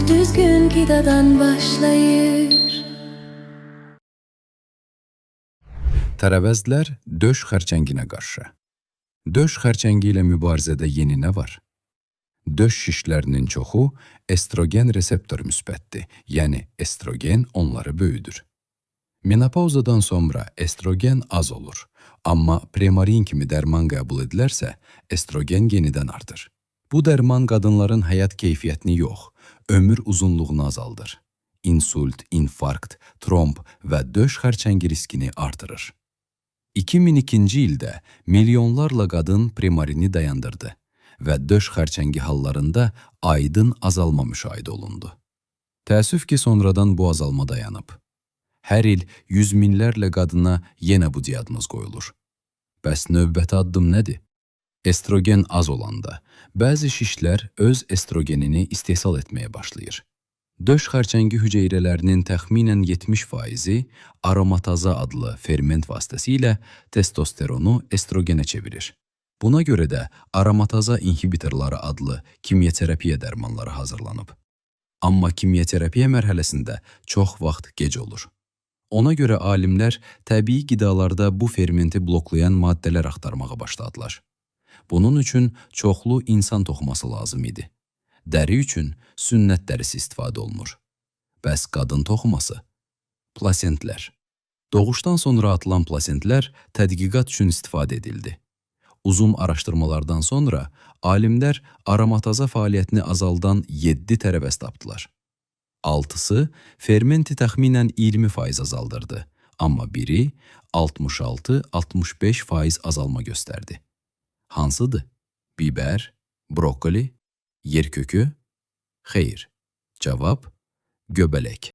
düzgün qidadan başlayır. Tərəvəzlər döş xərçənginə qarşı. Döş xərçəngi ilə mübarizədə yeni nə var? Döş şişlərinin çoxu estrogen reseptor müsbətdir, yəni estrogen onları böyüdür. Menopauzadan sonra estrogen az olur, amma premarin kimi dərman qəbul edilərsə, estrogen yenidən artır. Bu dərman qadınların həyat keyfiyyətini yox, ömür uzunluğunu azaldır. İnsult, infarkt, tromb və döş xərçəngi riskini artırır. 2002-ci ildə milyonlarla qadın premarini dayandırdı və döş xərçəngi hallarında aydın azalma müşahidə olundu. Təəssüf ki, sonradan bu azalma dayanıb. Hər il yüz minlərlə qadına yenə bu diaqnoz qoyulur. Bəs növbəti addım nədir? Estrogen az olanda, bəzi şişlər öz estrogenini istehsal etməyə başlayır. Döş xərçəngi hüceyrələrinin təxminən 70%-i aromataza adlı ferment vasitəsilə testosteronu estrogenə çevirir. Buna görə də aromataza inhibitorları adlı kimyaterapiya dərmanları hazırlanıb. Amma kimyaterapiya mərhələsində çox vaxt gec olur. Ona görə alimlər təbii qidalarda bu fermenti bloklayan maddələr axtarmağa başladılar. Bunun üçün çoxlu insan toxuması lazım idi. Dəri üçün sünnət dərisi istifadə olunur. Bəs qadın toxuması? Plasentlər. Doğuşdan sonra atılan plasentlər tədqiqat üçün istifadə edildi. Uzun araşdırmalardan sonra alimlər aromataza fəaliyyətini azaldan 7 tərəvəz tapdılar. 6-sı fermenti təxminən 20% azaldırdı, amma biri 66-65% azalma göstərdi. Hansıdır? Bibər, brokoli, yer kökü? Xeyr. Cavab: göbələk.